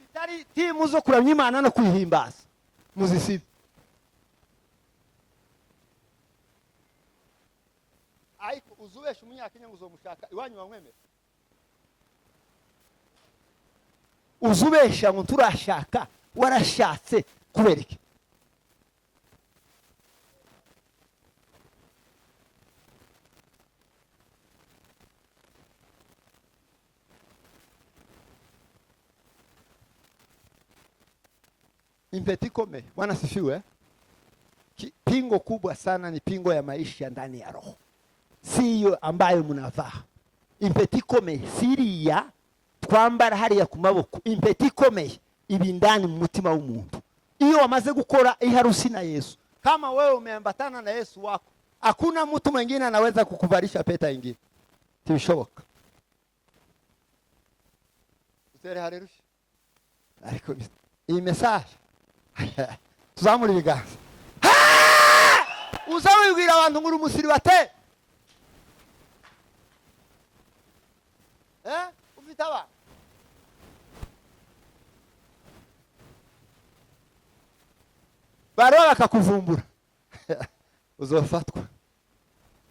Itari timu zo kuramya Imana no kwihimbaza muzisibe. Ariko uzubesha umunyakenya ngo uzomushaka iwanyu bamwemera. Uzubesha ngo turashaka warashatse kubera iki? Impeti kome, Bwana sifiwe. Pingo kubwa sana ni pingo ya maisha ndani ya roho. Siyo ambayo mnavaa. Impeti kome siriya twambara hariya ku maboko. Impeti kome ibi ndani mu mutima w'umuntu. Iyo wamaze gukora iharusi na Yesu, kama wewe umeambatana na Yesu wako, hakuna mtu mwingine anaweza kukuvalisha peta nyingine. Tibishoboka. Usere haleluya. Ariko iyi message tuzamura ibiganza. Uzawibwira abantu nguru umusiri bate. Ufite aba baro bakakuvumbura. Uzofatwa.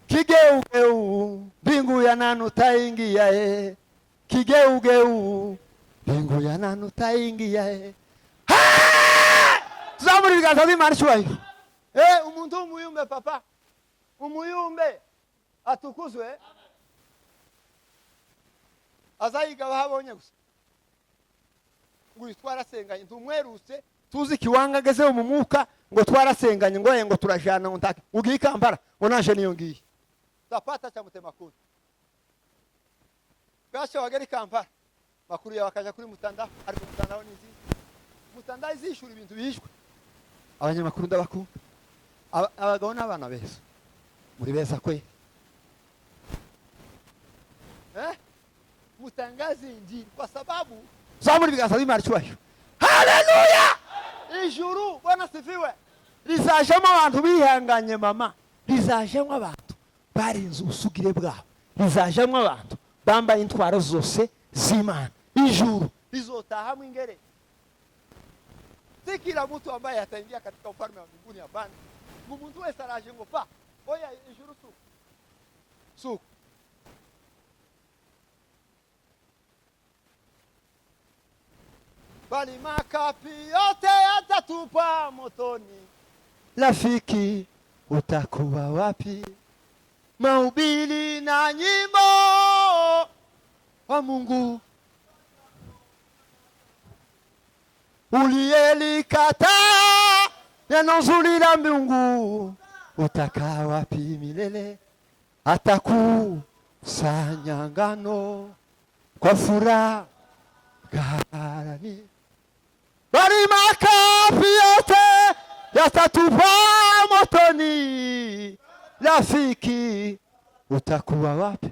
Kigeugeu mbingu ya nanu taingia Kigeugeu mbingu ya nanu taingia Tuzamura ibiganza by'Imana cyubahiro. Umuntu umuyumbe papa. Umuyumbe atukuzwe. Azayiga bahabonye gusa. Ngo twarasenganye ntumweruse tuzi kiwanga gezeho mu mwuka ngo twarasenganye ngo turajana ngo ntake. Ugiye Kampala onaje niyo ngiye. Tapata cha mutema kuri. Gasha wageri Kampala. Makuru ya wakaja kuri mutandao ari ku mutandao nizi. Mutandao izishura ibintu bihishwe. Abanyamakuru ndabakunda. Abagabo n'abana beza. Muri beza kwe. Mutangaze injili kwa sababu zamuri biganza by'Imana cyubahiro. Haleluya! Ijuru Bwana sifiwe. Rizajemo abantu bihanganye mama. Rizajemo abantu barinze usugire bwabo. Rizajemo abantu bambaye intwaro zose z'Imana. Ijuru rizotaha mwingere. Si kila mtu ambaye ataingia katika ufalme wa mbinguni hapana. Mtu wese araje ngo pa. Oya ijuru su. Bali makapi yote yatatupa motoni. Rafiki utakuwa wapi? Mahubiri na nyimbo wa Mungu uliyelikataa neno zuri la Mungu, utakaa wapi milele? Atakusanya ngano kwa furaha ghalani. Bali makapi yote yatatupa motoni. Rafiki utakuwa wapi?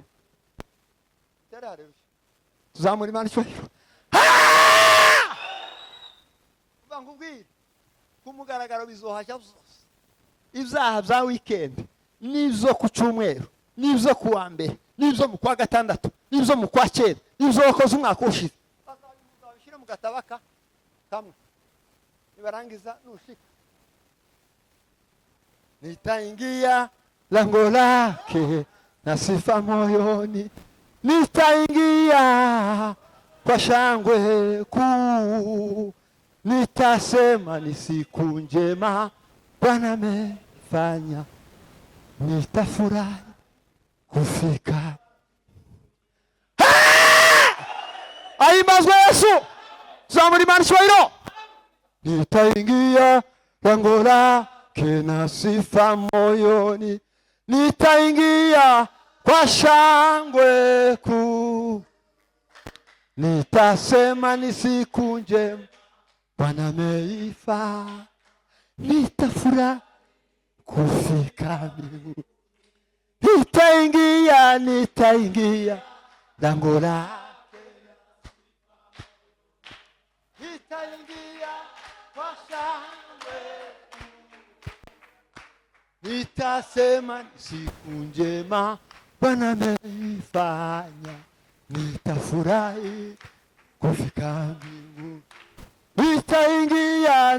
Tuzamura Imana cyubahiro. Bangubwira kumugaragaro bizohaja byose. Ibyaha bya weekend nizo ku cyumweru, nizo ku wa mbere, nizo mu kwa gatandatu, nizo mu kwa cyenda, nizo wakoze umwaka ushize. Bazabishira mu gatabaka kamwe. Nibarangiza nushika. Nitaingia lango lake na sifa moyoni. Nitaingia kwa shangwe kuu. Nitasema ni siku njema Bwana amefanya. Nitafurahi kufika. Ahimbazwe Yesu. Zamuri Imana cyubahiro. Nitaingia lango lake na sifa moyoni. Nitaingia kwa shangwe kuu. Nitasema ni siku njema Bwana ameifanya. Nitafurahi kufika mbinguni. Nitaingia lango lake. Nitaingia kwa shangwe. Nitasema siku njema Bwana ameifanya. nitafurahi kufika mbinguni. Nitaingia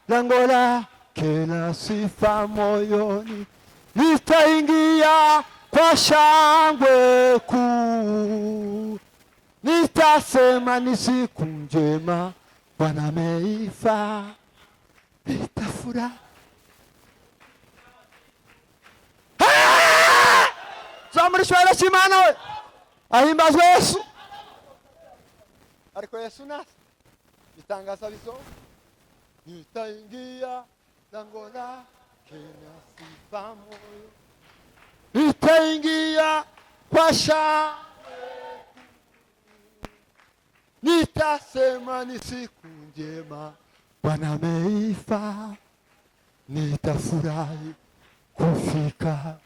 lango lake la sifa moyoni, nitaingia kwa shangwe kuu, nitasema ni siku njema Bwana ameifanya, nitafurahi. Zamurishwe Imana we, ahimbazwe Yesu. Ariko Yesu nasi bitangaza bizo, nitaingia lango lake la sifa moyoni, nitaingia kwa shangwe, nitasema ni siku njema Bwana ameifanya, nitafurahi kufika.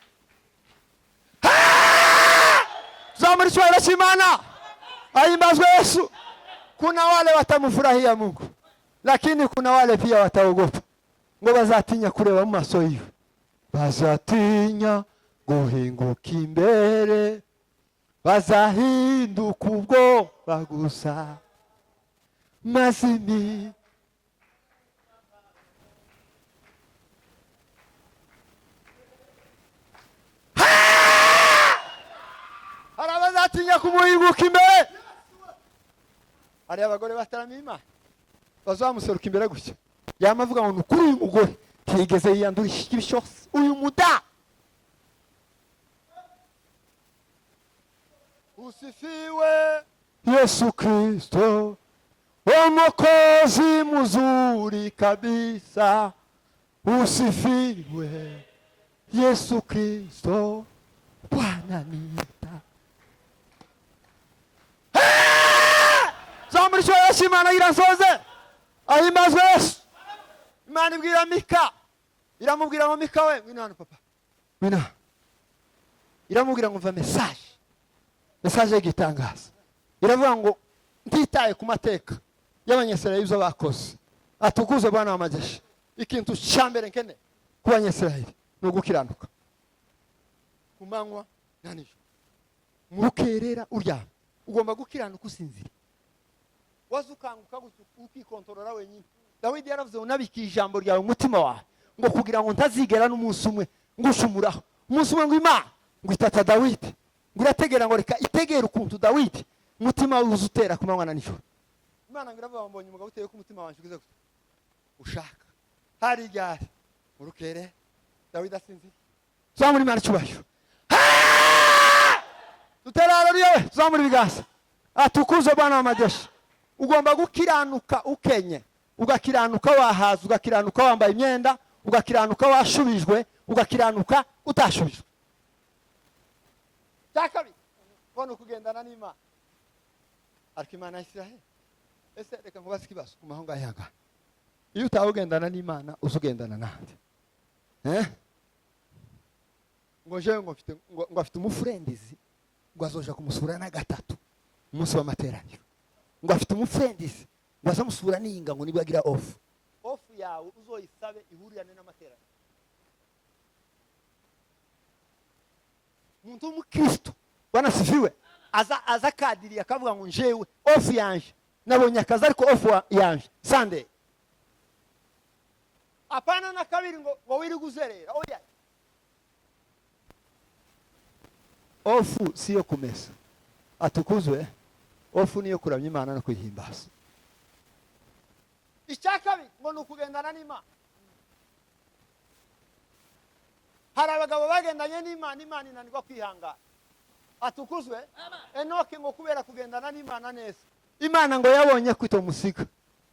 Zamurishwe Imana, ahimbazwe Yesu. Kuna wale watamfurahia Mungu, lakini kuna wale pia wataogopa, ngo bazatinya kureba mu maso yiwe, bazatinya guhinguka imbere, bazahinduka ubwoba gusa, mazimi hari abazatinya kumuhinguka imbere. Hari abagore bataramiye Imana bazamuseruka imbere gutya, yamavuga ngo nukuri uyu mugore tigeze yiyandurisha ibishose, uyu muda. Usifiwe Yesu Kristo, Mwokozi mzuri kabisa. Usifiwe Yesu Kristo, Bwana nita. Zamurishwe Yesu. Imana irasoze, ahimbazwe Yesu. Imana ibwira Mika, iramubwira ngo Mika we ngwino hano papa, ngwino. Iramubwira ngo mva message y'igitangaza. Iravuga ngo ntitaye ku mateka y'Abanyesirayeli ibyo bakoze, atukuze Bwana w'amajeshi. Ikintu cyambere nkene ku Banyesirayeli no gukiranuka ku manywa na nijoro, murukerera uryama ugomba gukiranuka usinzira, wazukanguka ukikontorora wenyine. Dawidi yaravuze ngo nabiki ijambo ryawe umutima wawe, ngo kugira ngo ntazigera n'umunsi umwe ngushumuraho. Umunsi umwe ngo Imana ngo itata Dawidi, ngo irategera ngo reka itegera ukuntu Dawidi umutima wuze utera ku manywa na nijoro. Imana ngo iravuga ngo mbonye umugabo uteye ku mutima wanjye ugize ushaka. Hari ryari murukere Dawidi asinzira. Zamuri Imana cyubahiro. Tuterarariye zamuri bigasa, atukuze Bwana w'amajeshi. Ugomba gukiranuka ukenye, ugakiranuka wahaza, ugakiranuka wambaye imyenda, ugakiranuka washubijwe, ugakiranuka utashubijwe. Cyakabi bono kugendana n'Imana. Ariko Imana Isiraheli ese reka nkubaze ikibazo ku mahonga yaga, iyo utawogendana n'Imana uzugendana nande? Ngo je ngo afite umufrendizi ngo azoja kumusura na gatatu umunsi w'amateraniro, ngo afite umufrendizi ngo azamusura n'inga ngo nibagira off yawe uzoyisabe ihurirane n'amateraniro. Muntu w'umukristo Bwana sifiwe aza kadiri akavuga ngo njewe off yanje nabonye akazi ariko off yanje Sunday. Apana na kabiri ngo wiri guzerera. Oya, off siyo kumesa, atukuzwe. Off niyo kuramya Imana no kuyihimbaza. Icyakabi ngo nukugendana n'Imana. Hari abagabo bagendanye n'Imana, Imana inanirwa kwihangana. Atukuzwe. Enoki ngo kubera kugendana n'Imana neza, Imana ngo yabonye kwito musiga,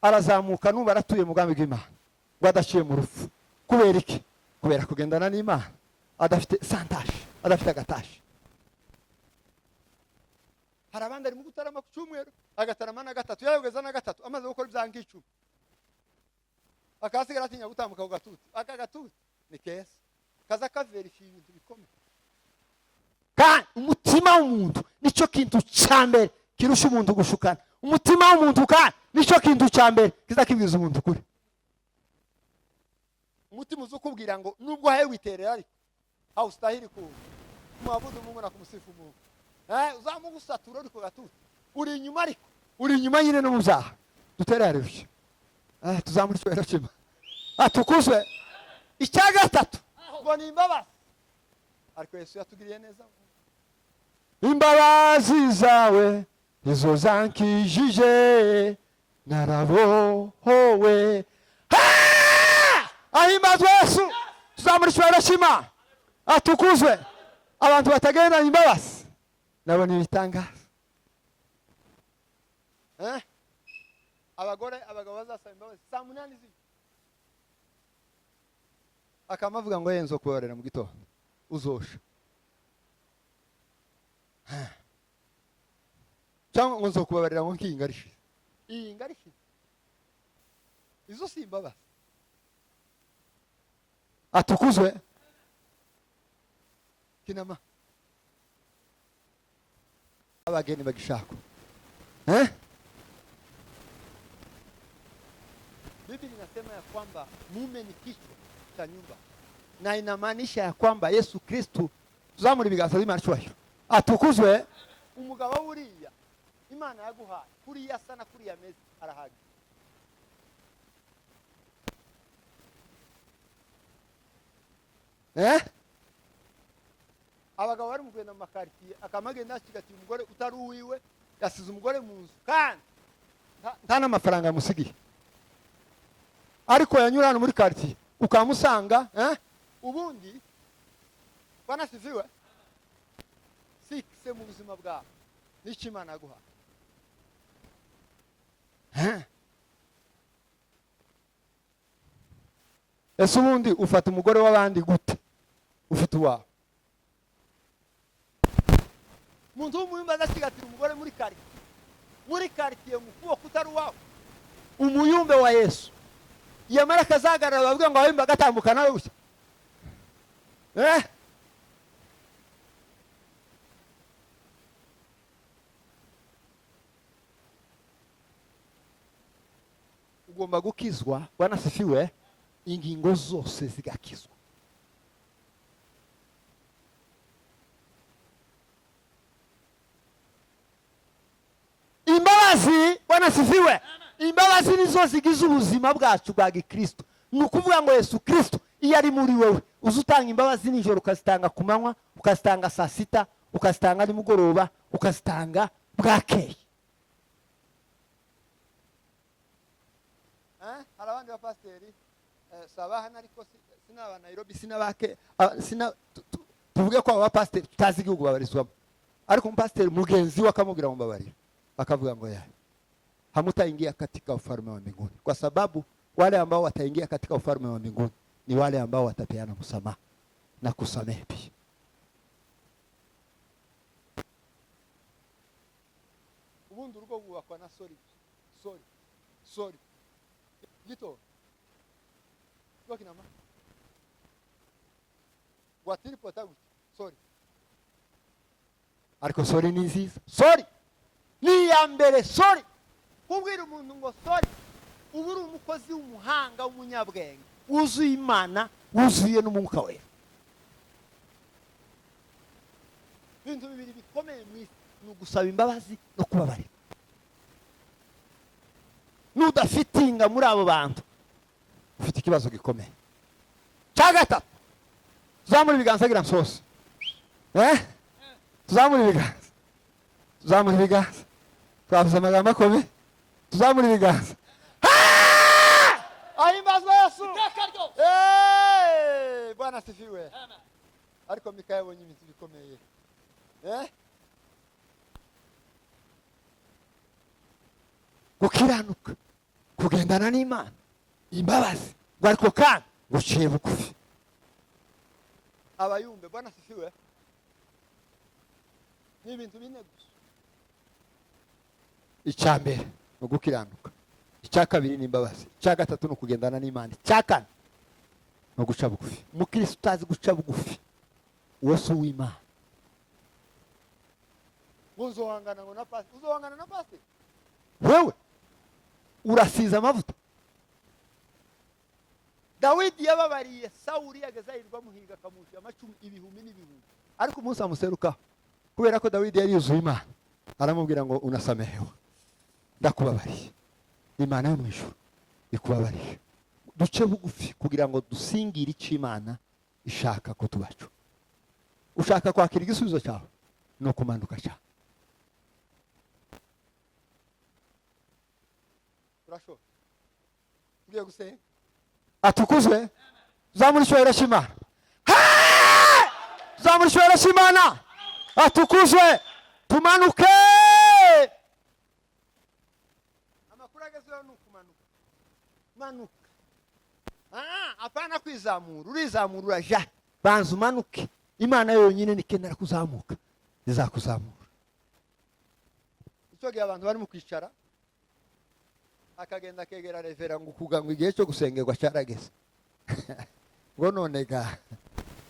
arazamuka nuba aratuye mugambi bw'Imana, ngo adaciye mu rupfu. Kubera iki? Kubera kugendana n'Imana, adafite santashi, adafite agatashi. Hari abandi ari mu gutarama ku cyumweru, agatarama na gatatu, yayogeza na gatatu, amaze gukora ibyangi 10. Akasigara atinya gutambuka ku gatuti. Aka gatuti ni keza, kaza kaverify ibintu bikomeye. Kandi umutima w'umuntu nico kintu cyambere kirusha umuntu gushukana. Umutima w'umuntu kandi nico kintu cyambere kizakibwiza umuntu kuri. Umutima uzukubwira ngo nubwo haye witerera ariko haustahili kumwabudu Mungu na kumsifu Mungu. uzamugusatura ariko gatuza uri inyuma ariko uri inyuma nyine no muzaha duterarije tuzamurishwe kima atukuzwe icya gatatu ngo ni imbabazi ariko Yesu yatugiriye neza imbabazi zawe izo zankijije narabohowe ahimbazwe Yesu tuzamurishwe kima atukuzwe abantu batagenda imbabazi nabo ni bitangaza abagabo bazasaba imbabazi saa 8 z'ijoro akamavuga ngo yenzo kubarera mu gitondo uzosha cyangwa ngo nzo kubabarira ngo nkingarishi iyi ngarishi izo si imbabazi atukuzwe kinama abageni bagishaka Biblia inasema ya kwamba mume ni kichwa cha nyumba na inamaanisha ya kwamba Yesu Kristo tuzamuri biganza by'imashwahiro atukuzwe umugabo buriya Imana yaguhaye kuriya sana kuriya mezi arahaga abagabo bari mu kwenda makartier akamagenda akigatiye umugore utari uwiwe yasize umugore mu nzu kandi nta n'amafaranga yamusigiye ariko yanyurana muri quartier ukamusanga ubundi bana sifiwe sikse mu buzima bwawe n'iki Imana yaguha ese ubundi ufata umugore w'abandi gute ufite uwawe muntu w'umuyumba azakigatira umugore muri quartier mu kuboko utari uwawe umuyumbe wa Yesu yamara kazagarara bavuga ngo abimba gatambuka nawe gusa ugomba gukizwa wanasifiwe ingingo zose zigakizwa imbabazi wanasifiwe imbabazi nizo zigize ubuzima bwacu bwa Gikristo ni ukuvuga ngo Yesu Kristo iyo ari muri wewe uzutanga imbabazi nijoro ukazitanga ku manywa ukazitanga saa 6 ukazitanga nimugoroba ukazitanga bwakeye hari abandi bapasteri sabahana ariko sinaba Nairobi sinabake tuvuge ko abapasteri tutazi igihugu babarizwamo ariko umupasteri mugenzi wakamubwira ngo mbabarira akavuga ngo hamutaingia katika ufalme wa mbinguni kwa sababu wale ambao wataingia katika ufalme wa mbinguni ni wale ambao watapeana msamaha na kusamehe pia. Ubundi urugo bubakwa na sorry gito wakinama watiri potagu sorry ariko sorry ni nziza sorry ni ya mbere sorry kubwira umuntu ngo sorry uburi umukozi w'umuhanga w'umunyabwenge wuzuye Imana wuzuye n'umwuka we bintu bibiri bikomeye no gusaba imbabazi no kubabarira nudafitinga muri abo bantu ufite ikibazo gikomeye cya gatatu tuzamura ibiganza gira nsose tuzamura ibiganza twavuze amagambo akomeye tuzamura ibiganza ahimbazwe Yesu Bwana asifiwe ariko Mika yabonye ibintu bikomeye gukiranuka kugendana n'Imana imbabazi ariko kandi guciye bugufi abayumbe Bwana asifiwe ni ibintu bine gusa icya mbere no gukiranuka icya kabiri ni imbabazi icya gatatu no kugendana n'Imana icya kane no guca bugufi umukristo utazi guca bugufi wose w'Imana uzohangana ngo na pastor uzohangana na pastor wewe urasiza amavuta Dawidi yababariye Sauli yagezayirwa muhiga kamushi amacumi ibihumbi n'ibihumbi ariko umunsi amuseruka kubera ko Dawidi yari yuzuye Imana aramubwira ngo unasamehewe, ndakubabariye. Imana yo mu ijuru ikubabariye. Duce bugufi kugira ngo dusingire icyo Imana ishaka ko tubacu. Ushaka kwakira igisubizo cyawe no kumanuka cyane. Turasho tugiye gusenga. Atukuzwe. Zamura icyubahiro cy'Imana. Zamura icyubahiro cy'Imana. Atukuzwe. Tumanuke. Amakuru agezeho ni ukumanuka. Manuka. Apana kwizamura. Urizamura uraja. Banza umanuke. Imana yonyine nikenera kuzamuka. Izakuzamura. Icyo gihe abantu bari mu kwicara akagenda kegera revera ngo kuga ngo igihe cyo gusengerwa cyarageze. Ngo none ga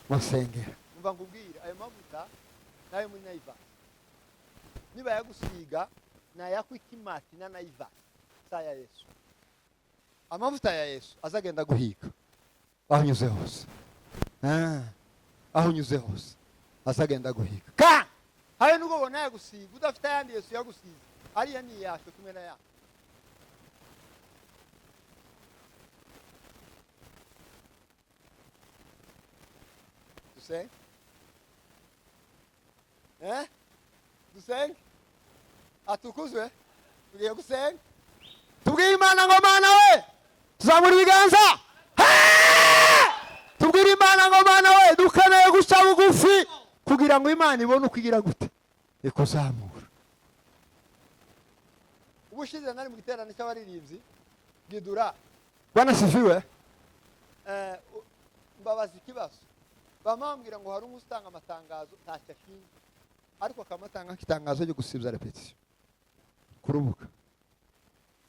musengera. Umva ngubwira ayo mavuta nayo muri Naiva. Niba yagusiga na yakwikimati na Naiva. Saya Yesu. Amavuta ya Yesu azagenda guhiga. Aho nyuze hose. Aho nyuze hose. Azagenda guhiga. Ka! Hayo nuko ubona yagusiga udafite ayandi Yesu yagusiga. Ariya ni yasho kumwe na ya. Dusenge? Dusenge? Atukuzwe? Tugiye gusenga? Tubwire Imana ngo Mana we! Tuzamura ibiganza! Tubwire Imana ngo Mana we! Dukeneye guca bugufi kugira ngo Imana ibone uko igira gute? Ikuzamura. Ubushize nari mu giterane cy'abaririmbyi Gidura. Bwana sifiwe. Mbabaza ikibazo. Bamambwira ngo hari umustanga amatangazo ntacyo ashinzwe. Ariko akamatanga kitangazo cyo gusibza repetition. Kurubuka.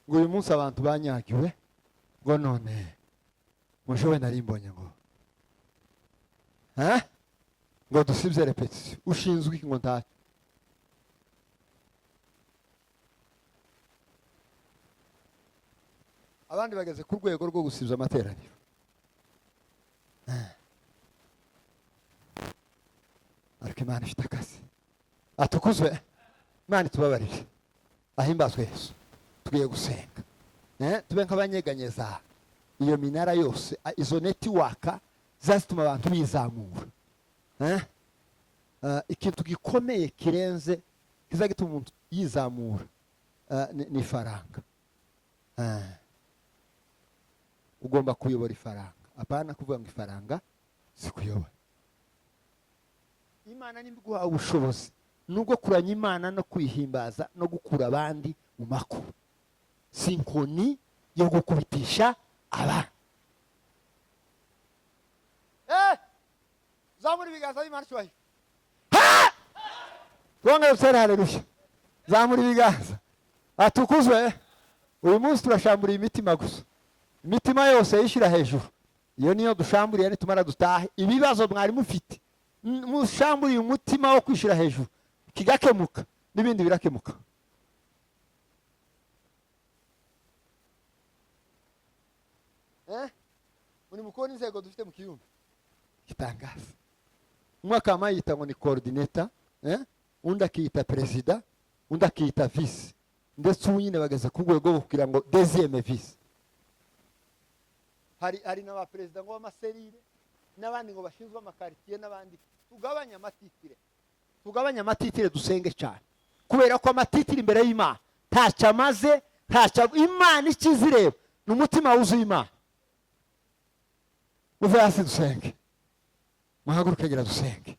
Ngo uyu munsi abantu banyagiwe ngo none mushowe narimbonye ngo ngo dusibze repetition. Ushinzwe iki ngo ntacyo? Abandi bageze ku rwego rwo gusibza amateraniro. Ariko Imana ifite akazi. Atukuzwe. Imana tubabarire. Ahimbazwe Yesu. Tugiye gusenga. Tube nk'abanyeganyeza iyo minara yose, izo netiwaka zazituma abantu bizamura. Ikintu gikomeye kirenze kizagituma umuntu yizamura ni faranga. Ugomba kuyobora ifaranga. Apana kuvuga ngo ifaranga sikuyobora. Imana nimbuguha ubushobozi nubwo kuranya Imana no kwihimbaza no gukura abandi mu makuba. Sinkoni yo gukubitisha abana. Zamura ibiganza Imana cyubahiro. Twongere usere haleluya. Zamura ibiganza. Atukuzwe. Uyu munsi turashambura imitima gusa. Imitima yose yishira hejuru. Iyo niyo dushamburiye nitumara dutahe. Ibibazo mwari mufite mushamburiye umutima wo kwishira hejuru kigakemuka n'ibindi birakemuka. Muri mukoni inzego dufite mu kiyumba kitangaza. Umwe akamayita ngo ni coordinator, undi akiyita president, undi akiyita vice, ndetse unyine bageze ku rwego rwo kugira ngo deuxième vice. Hari n'aba president ngo b'amaserire n'abandi ngo bashinzwe amakaritiye n'abandi. Tugabanya amatitire dusenge cyane kubera ko amatitire imbere y'Imana ntacyo amaze, ntacyo Imana ikizireba n'umutima wuzuye Imana. Muve hasi dusenge. Muhaguruke gira dusenge.